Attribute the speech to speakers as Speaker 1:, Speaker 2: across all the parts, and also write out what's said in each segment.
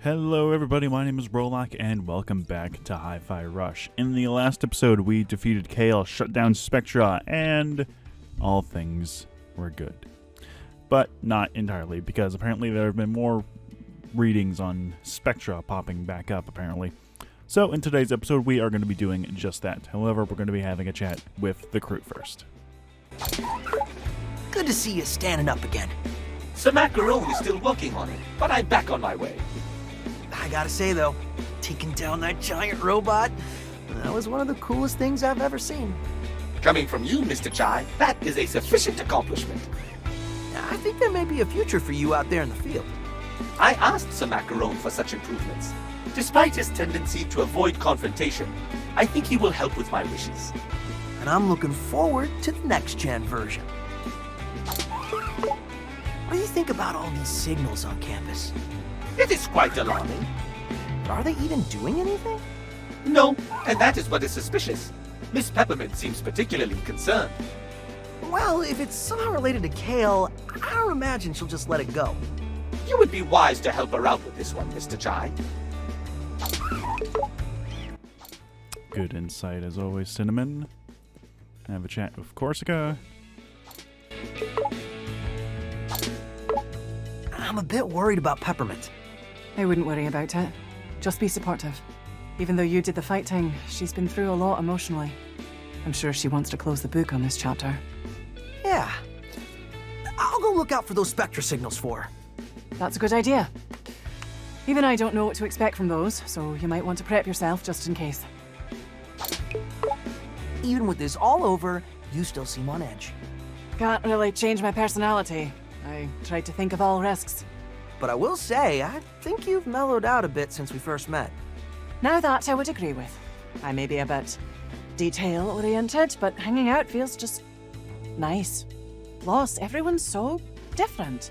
Speaker 1: Hello everybody, my name is Brolock and welcome back to Hi-Fi Rush. In the last episode we defeated Kale, shut down Spectra, and all things were good. But not entirely, because apparently there have been more readings on Spectra popping back up apparently. So in today's episode we are going to be doing just that. However, we're going to be having a chat with the crew first.
Speaker 2: Good to see you standing up again.
Speaker 3: Sir Macaron is still working on it, but I'm back on my way.
Speaker 2: I gotta say though, taking down that giant robot, that was one of the coolest things I've ever seen.
Speaker 3: Coming from you, Mr. Chai, that is a sufficient accomplishment.
Speaker 2: I think there may be a future for you out there in the field.
Speaker 3: I asked Sir Macaron for such improvements. Despite his tendency to avoid confrontation, I think he will help with my wishes.
Speaker 2: And I'm looking forward to the next-gen version. What do you think about all these signals on campus?
Speaker 3: It is quite alarming.
Speaker 2: Are they even doing anything?
Speaker 3: No, and that is what is suspicious. Miss Peppermint seems particularly concerned.
Speaker 2: Well, if it's somehow related to Kale, I don't imagine she'll just let it go.
Speaker 3: You would be wise to help her out with this one, Mr. Chai.
Speaker 1: Good insight as always, Cinnamon. Have a chat with Corsica.
Speaker 2: I'm a bit worried about Peppermint.
Speaker 4: I wouldn't worry about it. Just be supportive. Even though you did the fighting, she's been through a lot emotionally. I'm sure she wants to close the book on this chapter.
Speaker 2: Yeah. I'll go look out for those Spectra signals for her.
Speaker 4: That's a good idea. Even I don't know what to expect from those, so you might want to prep yourself just in case.
Speaker 2: Even with this all over, you still seem on edge.
Speaker 4: Can't really change my personality. I tried to think of all risks.
Speaker 2: But I will say, I think you've mellowed out a bit since we first met.
Speaker 4: Now that I would agree with. I may be a bit detail-oriented, but hanging out feels just nice. Plus, everyone's so different.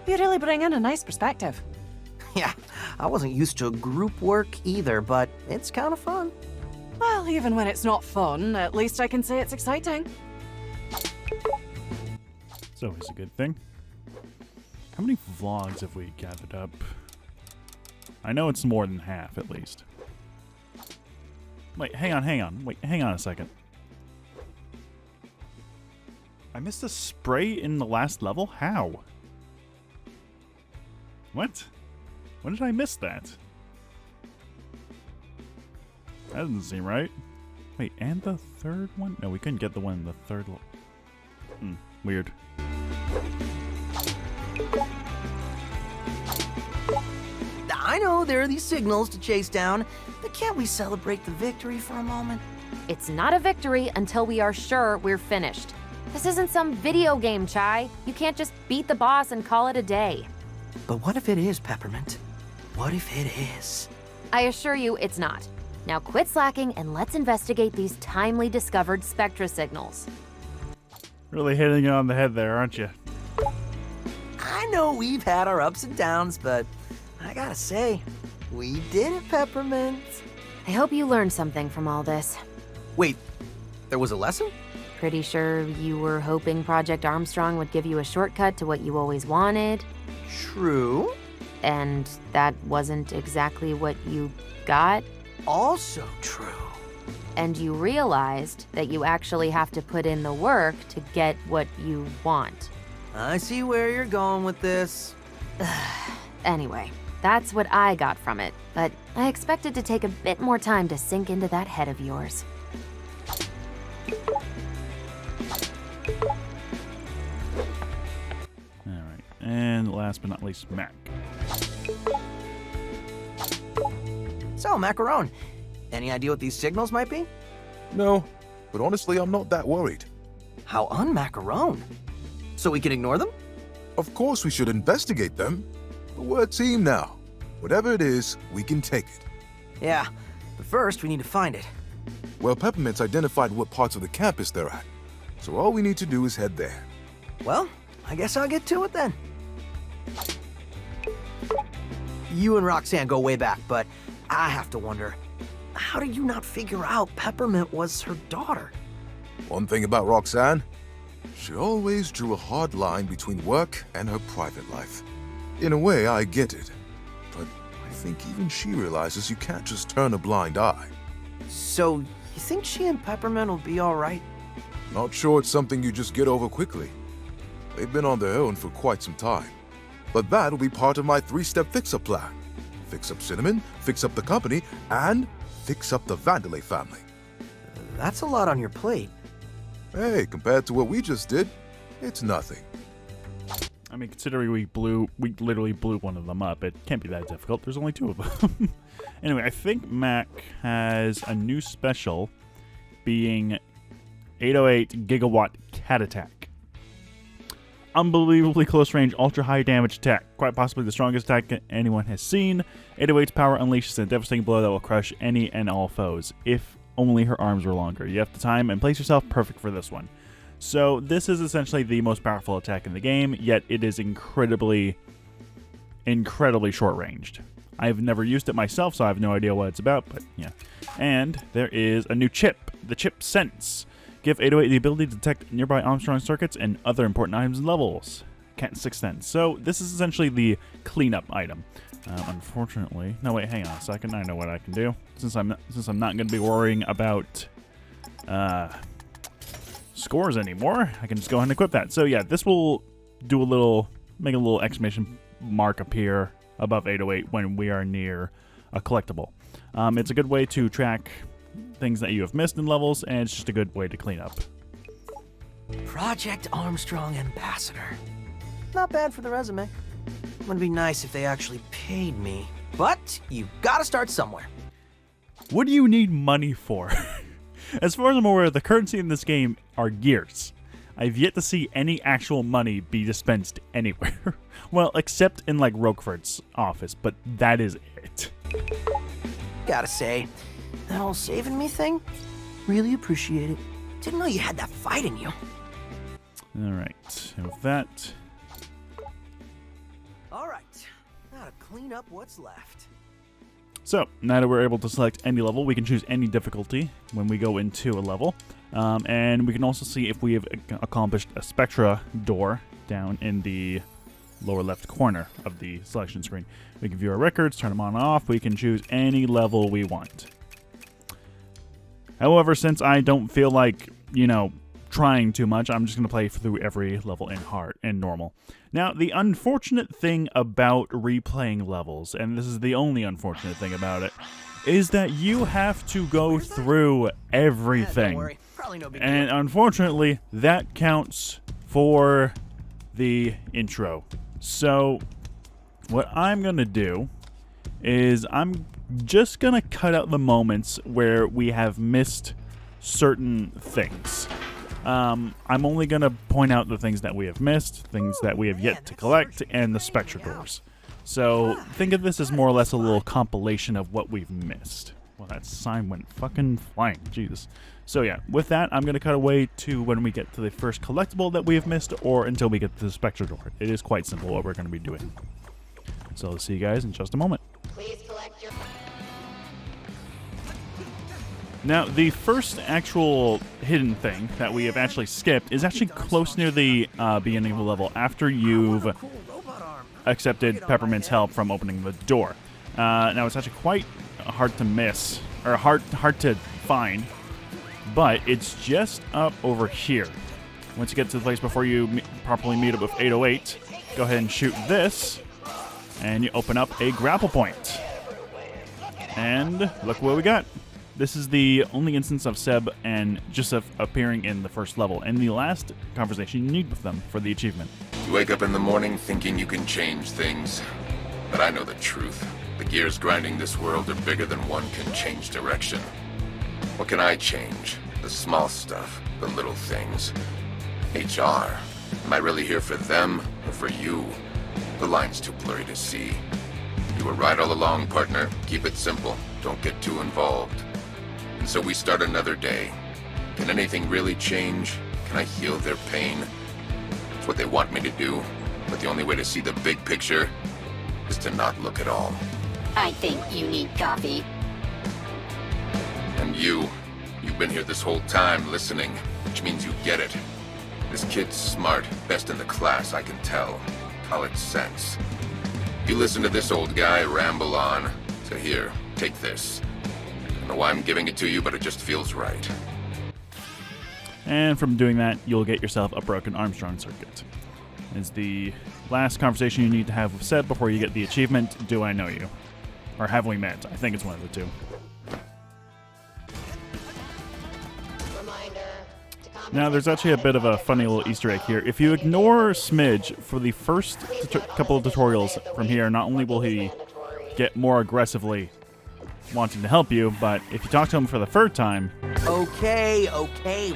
Speaker 4: You really bring in a nice perspective.
Speaker 2: Yeah, I wasn't used to group work either, but it's kind of fun.
Speaker 4: Well, even when it's not fun, at least I can say it's exciting.
Speaker 1: It's always a good thing. How many vlogs have we gathered up? I know it's more than half, at least. Wait, hang on. Wait, hang on a second. I missed a spray in the last level? How? What? When did I miss that? That doesn't seem right. Wait, and the third one? No, we couldn't get the one in the third level. Weird.
Speaker 2: I know there are these signals to chase down, but can't we celebrate the victory for a moment?
Speaker 5: It's not a victory until we are sure we're finished. This isn't some video game, Chai. You can't just beat the boss and call it a day.
Speaker 2: But what if it is, Peppermint? What if it is?
Speaker 5: I assure you it's not. Now quit slacking and let's investigate these timely discovered Spectra signals.
Speaker 1: Really hitting it on the head there, aren't you?
Speaker 2: I know we've had our ups and downs, but I gotta say, we did it, Peppermint.
Speaker 5: I hope you learned something from all this.
Speaker 2: Wait, there was a lesson?
Speaker 5: Pretty sure you were hoping Project Armstrong would give you a shortcut to what you always wanted.
Speaker 2: True.
Speaker 5: And that wasn't exactly what you got.
Speaker 2: Also true.
Speaker 5: And you realized that you actually have to put in the work to get what you want.
Speaker 2: I see where you're going with this.
Speaker 5: Anyway, that's what I got from it, but I expected to take a bit more time to sink into that head of yours.
Speaker 1: Alright, and last but not least, Mac.
Speaker 2: So, Macaron, any idea what these signals might be?
Speaker 6: No, but honestly, I'm not that worried.
Speaker 2: How un-Macaron? So we can ignore them?
Speaker 6: Of course we should investigate them, but we're a team now. Whatever it is, we can take it.
Speaker 2: Yeah, but first we need to find it.
Speaker 6: Well, Peppermint's identified what parts of the campus they're at, so all we need to do is head there.
Speaker 2: Well, I guess I'll get to it then. You and Roxanne go way back, but I have to wonder, how did you not figure out Peppermint was her daughter?
Speaker 6: One thing about Roxanne, she always drew a hard line between work and her private life. In a way, I get it, but I think even she realizes you can't just turn a blind eye.
Speaker 2: So, you think she and Peppermint will be alright?
Speaker 6: Not sure it's something you just get over quickly. They've been on their own for quite some time. But that'll be part of my 3-step fix-up plan. Fix up Cinnamon, fix up the company, and fix up the Vandelay family.
Speaker 2: That's a lot on your plate.
Speaker 6: Hey, compared to what we just did, it's nothing.
Speaker 1: I mean, considering we literally blew one of them up, it can't be that difficult. There's only 2 of them. Anyway, I think Mac has a new special being 808 Gigawatt Cat Attack. Unbelievably close range, ultra high damage attack. Quite possibly the strongest attack anyone has seen. 808's power unleashes a devastating blow that will crush any and all foes, if only her arms were longer. You have to time and place yourself perfect for this one. So this is essentially the most powerful attack in the game, yet it is incredibly short-ranged. I've never used it myself, so I have no idea what it's about, but yeah. And there is a new chip, the chip Sense. Give 808 the ability to detect nearby Armstrong circuits and other important items and levels. Can't 6 Sense. So this is essentially the cleanup item. Unfortunately, no wait, hang on a second. I know what I can do. Since I'm not going to be worrying about scores anymore, I can just go ahead and equip that. So yeah, this will do make a little exclamation mark appear above 808 when we are near a collectible. It's a good way to track things that you have missed in levels, and it's just a good way to clean up.
Speaker 2: Project Armstrong Ambassador. Not bad for the resume. Would be nice if they actually paid me. But you gotta start somewhere.
Speaker 1: What do you need money for? As far as I'm aware, the currency in this game are gears. I've yet to see any actual money be dispensed anywhere. Well, except in like Roqueford's office, but that is it.
Speaker 2: Gotta say, that whole saving me thing, really appreciate it. Didn't know you had that fight in you.
Speaker 1: Alright, and with that...
Speaker 2: Alright, now to clean up what's left.
Speaker 1: So, now that we're able to select any level, we can choose any difficulty when we go into a level. And we can also see if we have accomplished a Spectra door down in the lower left corner of the selection screen. We can view our records, turn them on and off. We can choose any level we want. However, since I don't feel like, trying too much, I'm just going to play through every level in hard and normal. Now, the unfortunate thing about replaying levels, and this is the only unfortunate thing about it, is that you have to go through everything.
Speaker 2: Don't worry. Probably no big deal.
Speaker 1: And unfortunately, that counts for the intro. So, what I'm going to do is I'm just going to cut out the moments where we have missed certain things. I'm only going to point out the things that we have missed, things that we have yet to collect, and the Spectra doors. So think of this as more or less a little compilation of what we've missed. Well, that sign went fucking flying. Jesus. So yeah, with that, I'm going to cut away to when we get to the first collectible that we have missed, or until we get to the Spectra door. It is quite simple what we're going to be doing. So I'll see you guys in just a moment.
Speaker 7: Please collect your...
Speaker 1: Now, the first actual hidden thing that we have actually skipped is actually close near the beginning of the level, after you've accepted Peppermint's help from opening the door. Now, it's actually quite hard to miss, or hard to find, but it's just up over here. Once you get to the place before you properly meet up with 808, go ahead and shoot this, and you open up a grapple point. And look what we got. This is the only instance of Seb and Joseph appearing in the first level, and the last conversation you need with them for the achievement.
Speaker 8: You wake up in the morning thinking you can change things. But I know the truth. The gears grinding this world are bigger than one can change direction. What can I change? The small stuff, the little things. HR. Am I really here for them or for you? The line's too blurry to see. You were right all along, partner. Keep it simple. Don't get too involved. And so we start another day. Can anything really change? Can I heal their pain? It's what they want me to do, but the only way to see the big picture is to not look at all.
Speaker 7: I think you need coffee.
Speaker 8: And you've been here this whole time listening, which means you get it. This kid's smart, best in the class, I can tell. College sense. You listen to this old guy ramble on. So here, take this. I don't know why I'm giving it to you, but it just feels right.
Speaker 1: And from doing that, you'll get yourself a broken Armstrong circuit. Is the last conversation you need to have with Seb before you get the achievement, Do I Know You? Or Have We Met? I think it's one of the two. Now, there's actually a bit of a funny little Easter egg here. If you ignore Smidge for the first couple of tutorials from here, not only will he get more aggressively wanting to help you, but if you talk to him for the third time...
Speaker 2: Okay,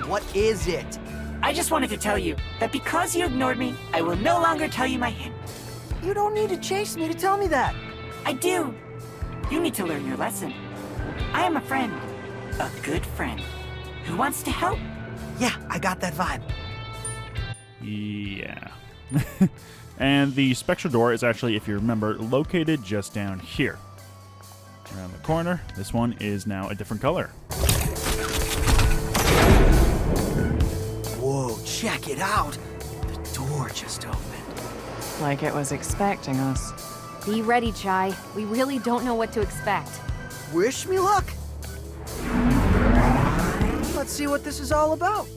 Speaker 2: what is it?
Speaker 9: I just wanted to tell you that because you ignored me, I will no longer tell you my hint.
Speaker 2: You don't need to chase me to tell me that.
Speaker 9: I do. You need to learn your lesson. I am a friend. A good friend. Who wants to help?
Speaker 2: Yeah, I got that vibe.
Speaker 1: Yeah. And the Spectra door is actually, if you remember, located just down here. Around the corner. This one is now a different color.
Speaker 2: Whoa, check it out. The door just opened.
Speaker 4: Like it was expecting us.
Speaker 5: Be ready, Chai. We really don't know what to expect.
Speaker 2: Wish me luck. Let's see what this is all about.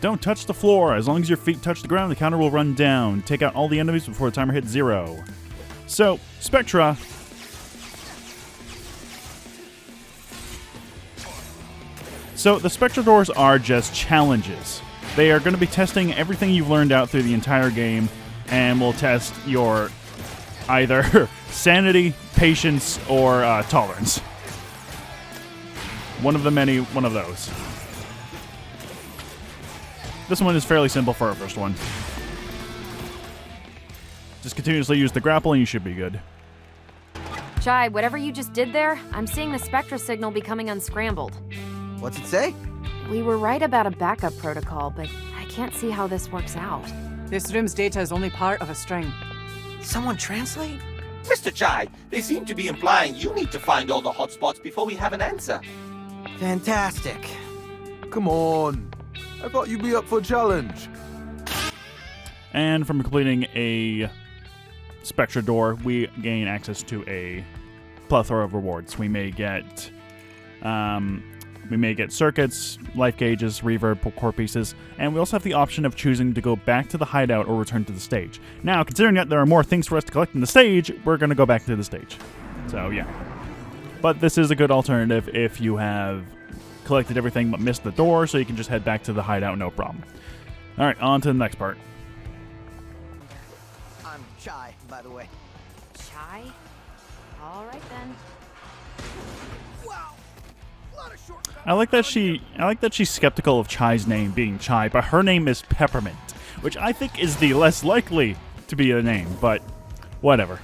Speaker 1: Don't touch the floor. As long as your feet touch the ground, the counter will run down. Take out all the enemies before the timer hits 0. So, Spectra... So, the Spectra doors are just challenges. They are going to be testing everything you've learned out through the entire game, and will test your either sanity, patience, or tolerance. One of the many, one of those. This one is fairly simple for our first one. Just continuously use the grapple and you should be good.
Speaker 5: Chai, whatever you just did there, I'm seeing the Spectra signal becoming unscrambled.
Speaker 2: What's it say?
Speaker 5: We were right about a backup protocol, but I can't see how this works out.
Speaker 4: This room's data is only part of a string.
Speaker 2: Someone translate?
Speaker 3: Mr. Chai, they seem to be implying you need to find all the hotspots before we have an answer.
Speaker 2: Fantastic.
Speaker 6: Come on. I thought you'd be up for a challenge.
Speaker 1: And from completing a Spectra door, we gain access to a plethora of rewards. We may get circuits, life gauges, reverb, core pieces, and we also have the option of choosing to go back to the hideout or return to the stage. Now, considering that there are more things for us to collect in the stage, we're going to go back to the stage. So, yeah. But this is a good alternative if you have collected everything but missed the door, so you can just head back to the hideout, no problem. Alright, on to the next part.
Speaker 2: I'm Chai, by the way.
Speaker 5: Chai? All right then.
Speaker 2: Wow. Lot of short.
Speaker 1: I like that she's skeptical of Chai's name being Chai, but her name is Peppermint, which I think is the less likely to be a name, but whatever.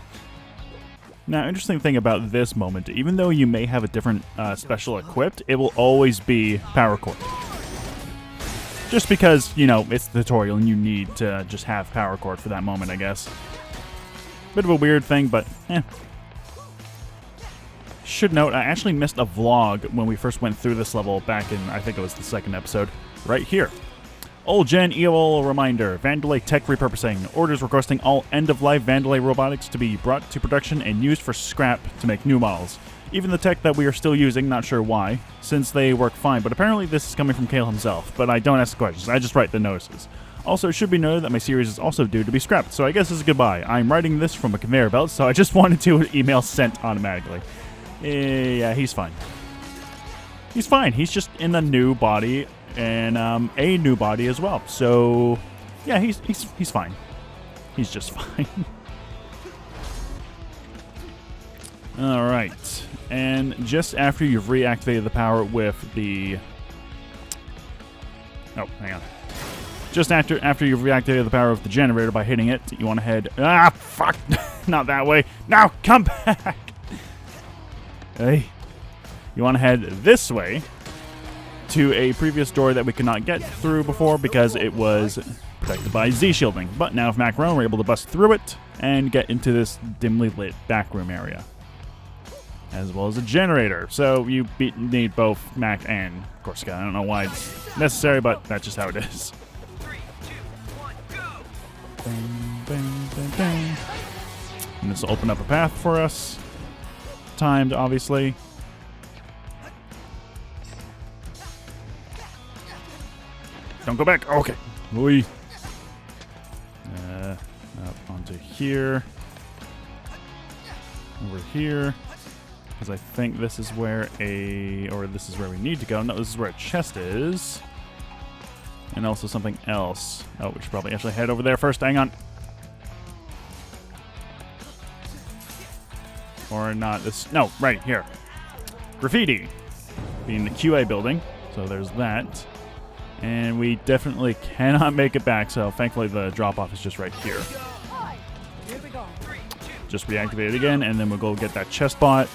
Speaker 1: Now, interesting thing about this moment, even though you may have a different special equipped, it will always be power cord. Just because, you know, it's the tutorial and you need to just have power cord for that moment, I guess. Bit of a weird thing, but eh. Should note, I actually missed a vlog when we first went through this level back in, I think it was the second episode, right here. Old Gen EOL reminder, Vandelay tech repurposing. Orders requesting all end-of-life Vandelay robotics to be brought to production and used for scrap to make new models. Even the tech that we are still using, not sure why, since they work fine, but apparently this is coming from Kale himself, but I don't ask the questions, I just write the notices. Also, it should be noted that my series is also due to be scrapped, so I guess this is goodbye. I'm writing this from a conveyor belt, so I just wanted to email sent automatically. Yeah, he's fine. He's fine, he's just in a new body, and a new body as well. So, yeah, he's fine. He's just fine. All right, and just after you've reactivated the power with the... Oh, hang on. Just after you've reactivated the power of the generator by hitting it, you want to head... Ah, fuck! Not that way. Now, come back! Hey. You want to head this way to a previous door that we could not get through before because it was protected by Z-shielding. But now with Macaron, we're able to bust through it and get into this dimly lit backroom area, as well as a generator. So you need both Mac and Corsica. I don't know why it's necessary, but that's just how it is.
Speaker 2: 3, 2, 1, go!
Speaker 1: Bang, bang, bang, bang. And this will open up a path for us. Timed, obviously. Don't go back. Okay. Oi. Up onto here. Over here. Because I think this is where this is where we need to go. No, this is where a chest is. And also something else. Oh, we should probably actually head over there first. Hang on. Or not this. No, right here. Graffiti. Being the QA building. So there's that. And we definitely cannot make it back. So thankfully the drop-off is just right here. Just reactivate it again. And then we'll go get that chest bot.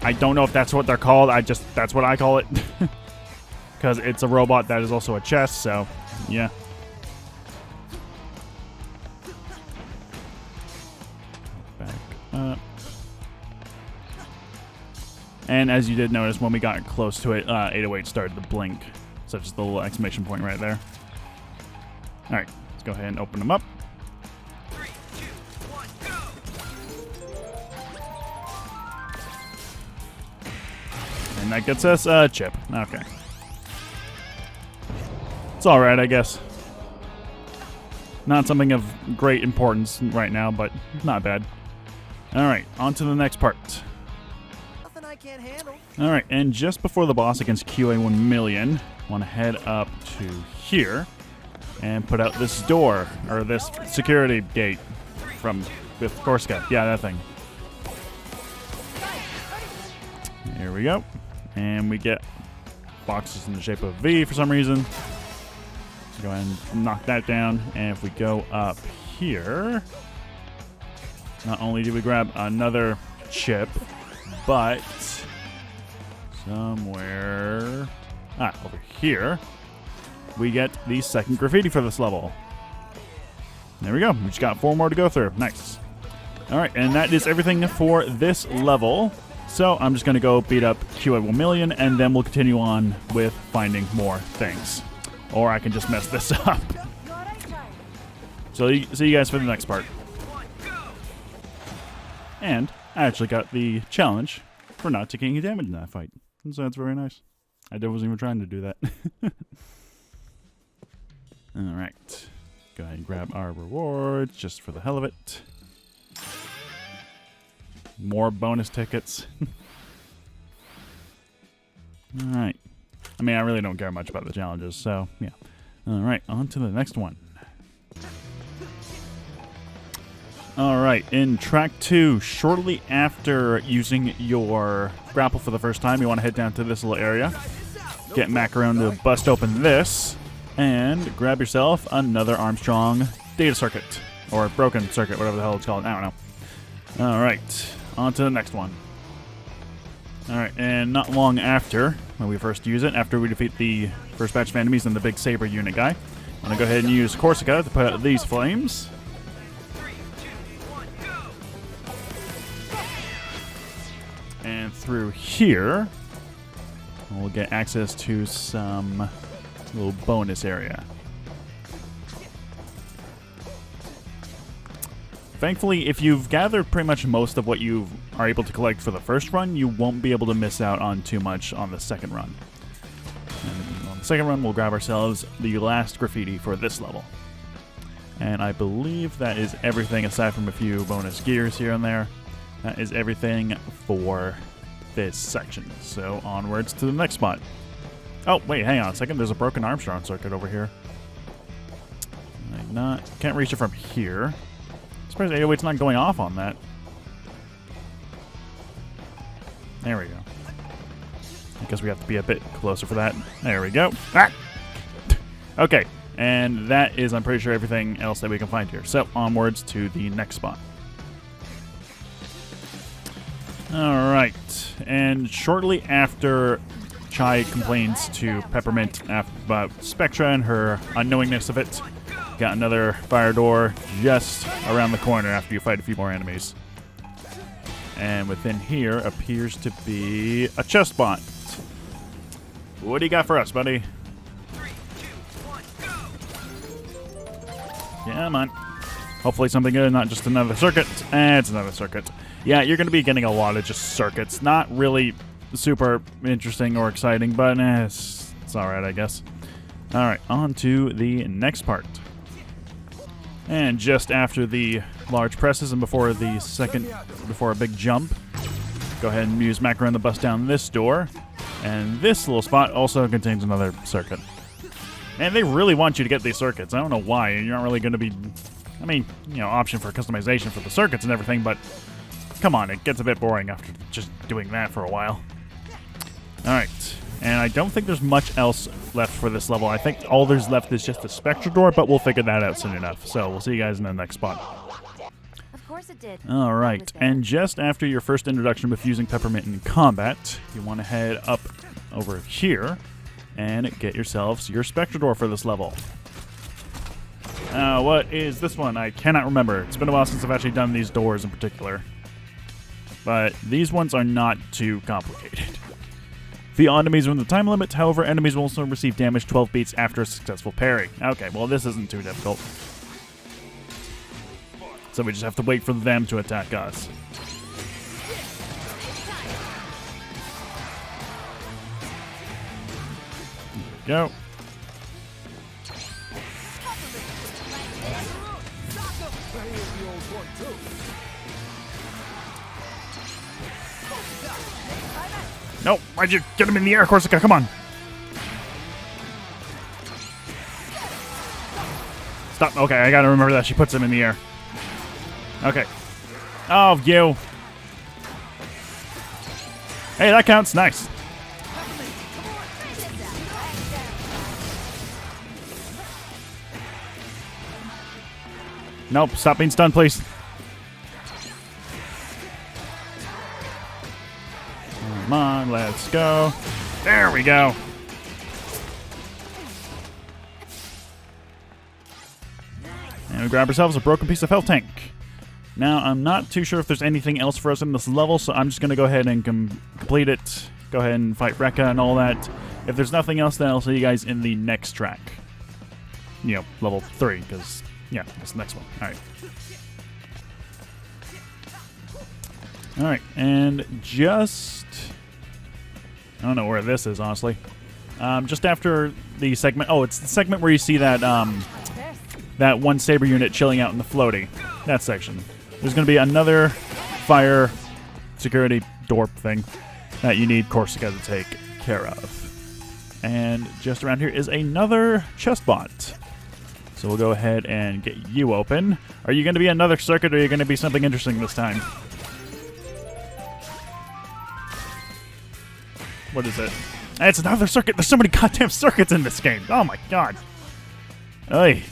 Speaker 1: I don't know if that's what they're called. That's what I call it. Because it's a robot that is also a chest, so, yeah. Back up. And as you did notice, when we got close to it, 808 started to blink, such as the little exclamation point right there. Alright, let's go ahead and open them up.
Speaker 2: 3, 2, 1, go!
Speaker 1: And that gets us a chip. Okay. It's alright, I guess. Not something of great importance right now, but not bad. Alright, on to the next part.
Speaker 2: Nothing I can't handle.
Speaker 1: Alright, and just before the boss against QA 1 million, I want to head up to here and put out this door, or this security gate with Corsica. Yeah, that thing. Here we go. And we get boxes in the shape of V for some reason. Go ahead and knock that down. And if we go up here, not only do we grab another chip, but somewhere over here, we get the second graffiti for this level. There we go. We just got 4 more to go through. Nice. Alright, and that is everything for this level. So I'm just going to go beat up QA 1 million, and then we'll continue on with finding more things. Or I can just mess this up. So see you guys for the next part. And I actually got the challenge for not taking any damage in that fight. And so that's very nice. I wasn't even trying to do that. Alright. Go ahead and grab our rewards just for the hell of it. More bonus tickets. Alright. I mean, I really don't care much about the challenges, so, yeah. Alright, on to the next one. Alright, in track 2, shortly after using your grapple for the first time, you want to head down to this little area. Get Macaron to bust open this, and grab yourself another Armstrong data circuit. Or broken circuit, whatever the hell it's called. I don't know. Alright, on to the next one. Alright, and not long after, when we first use it, after we defeat the first batch of enemies and the big saber unit guy, I'm going to go ahead and use Corsica to put out these flames. And through here, we'll get access to some little bonus area. Thankfully, if you've gathered pretty much most of what you are able to collect for the first run, you won't be able to miss out on too much on the second run. And on the second run, we'll grab ourselves the last graffiti for this level. And I believe that is everything aside from a few bonus gears here and there. That is everything for this section. So onwards to the next spot. Oh, wait, hang on a second. There's a broken Armstrong circuit over here. Can't reach it from here. Surprised 808's not going off on that. There we go. I guess we have to be a bit closer for that. There we go. Ah! Okay, and that is, I'm pretty sure, everything else that we can find here. So, onwards to the next spot. Alright, and shortly after Chai complains to Peppermint about Spectra and her unknowingness of it, got another fire door just around the corner after you fight a few more enemies. And within here appears to be a chest bot. What do you got for us, buddy? Come on. Hopefully something good, not just another circuit. It's another circuit. Yeah, you're going to be getting a lot of just circuits. Not really super interesting or exciting, but it's alright, I guess. Alright, on to the next part. And just after the large presses and before a big jump, go ahead and use Macaron to bust down this door. And this little spot also contains another circuit. And they really want you to get these circuits. I don't know why. You're not really going to be... I mean, you know, option for customization for the circuits and everything, but come on, it gets a bit boring after just doing that for a while. Alright, and I don't think there's much else left for this level. I think all there's left is just the Spectra door, but we'll figure that out soon enough. So we'll see you guys in the next spot.
Speaker 5: Of course it did.
Speaker 1: Alright, and just after your first introduction with using Peppermint in combat, you want to head up over here and get yourselves your Spectra door for this level. What is this one? I cannot remember. It's been a while since I've actually done these doors in particular. But these ones are not too complicated. The enemies within the time limit, however, enemies will also receive damage 12 beats after a successful parry. Okay, well this isn't too difficult. So we just have to wait for them to attack us. Go. Nope, why'd you get him in the air, Corsica? Come on. Stop. Okay, I gotta remember that she puts him in the air. Okay. Oh, you. Hey, that counts. Nice. Nope, stop being stunned, please. Come on, let's go. There we go. And we grab ourselves a broken piece of health tank. Now, I'm not too sure if there's anything else for us in this level, so I'm just going to go ahead and complete it. Go ahead and fight Rekka and all that. If there's nothing else, then I'll see you guys in the next track. You know, level 3, because, yeah, that's the next one. Alright. Alright, and just... I don't know where this is, honestly. Just after the segment... Oh, it's the segment where you see that, that one Saber unit chilling out in the floaty. That section. There's going to be another fire security door thing that you need Corsica to take care of. And just around here is another chest bot. So we'll go ahead and get you open. Are you going to be another circuit, or are you going to be something interesting this time? What is it? It's another circuit. There's so many goddamn circuits in this game. Oh my god. Oy.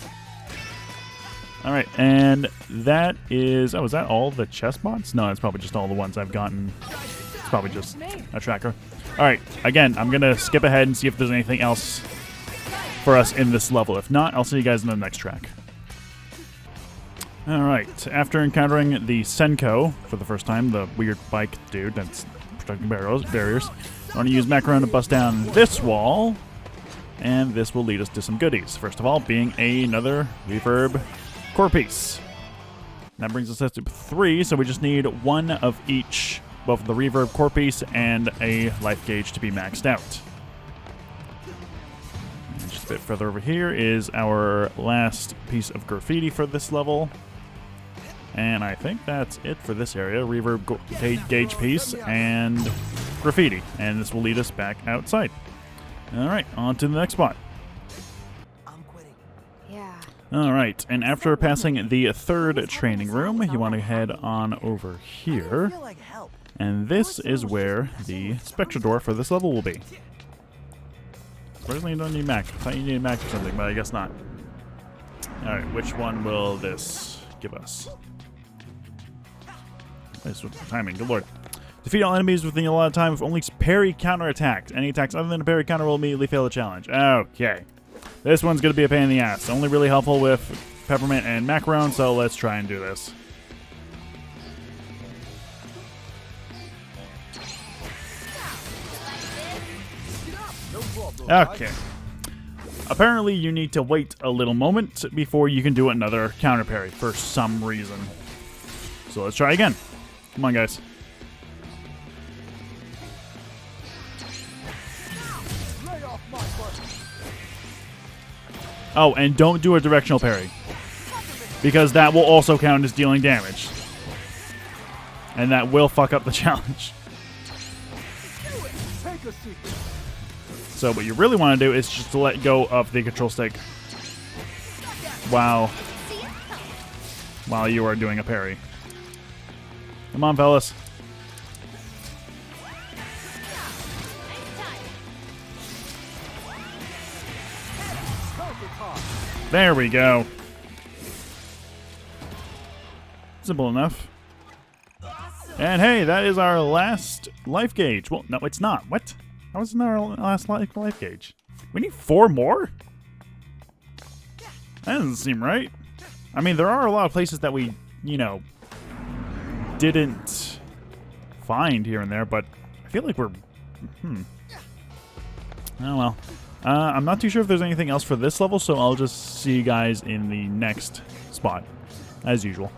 Speaker 1: Alright, and that is... Oh, is that all the chest bots? No, it's probably just all the ones I've gotten. It's probably just a tracker. Alright, again, I'm going to skip ahead and see if there's anything else for us in this level. If not, I'll see you guys in the next track. Alright, after encountering the Senko for the first time, the weird bike dude that's protecting barriers, I want to use Macaron to bust down this wall, and this will lead us to some goodies. First of all, being another reverb core piece. That brings us to 3, so we just need one of each, both the reverb core piece and a life gauge to be maxed out. And just a bit further over here is our last piece of graffiti for this level. And I think that's it for this area. Reverb gauge piece and graffiti. And this will lead us back outside. Alright, on to the next spot. Alright, and after passing the third training room, you want to head on over here. And this is where the Spectra door for this level will be. Surprisingly, you don't need Mac. I thought you needed Mac or something, but I guess not. Alright, which one will this give us? Nice with the timing, good lord. Defeat all enemies within a lot of time with only parry counterattacks. Any attacks other than a parry counter will immediately fail the challenge. Okay. This one's going to be a pain in the ass. Only really helpful with Peppermint and Macaron, so let's try and do this. Okay. Apparently, you need to wait a little moment before you can do another counter parry for some reason. So let's try again. Come on, guys. Oh, and don't do a directional parry, because that will also count as dealing damage. And that will fuck up the challenge. So what you really want to do is just to let go of the control stick while you are doing a parry. Come on, fellas. There we go. Simple enough. And hey, that is our last life gauge. Well, no, it's not. What? How is it our last life gauge? We need 4 more? That doesn't seem right. I mean, there are a lot of places that we, you know, didn't find here and there, but I feel like we're... Oh, well. I'm not too sure if there's anything else for this level, so I'll just see you guys in the next spot, as usual.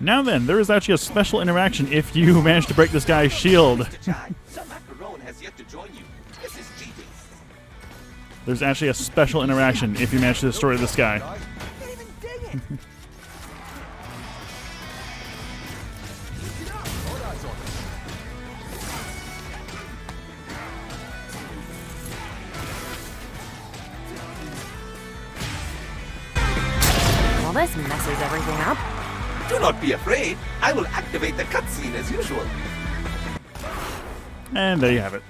Speaker 1: Now then, there is actually a special interaction if you manage to break this guy's shield. There's actually a special interaction if you manage to destroy this guy.
Speaker 5: Well, this messes everything up.
Speaker 3: Do not be afraid. I will activate the cutscene as usual.
Speaker 1: And there you have it.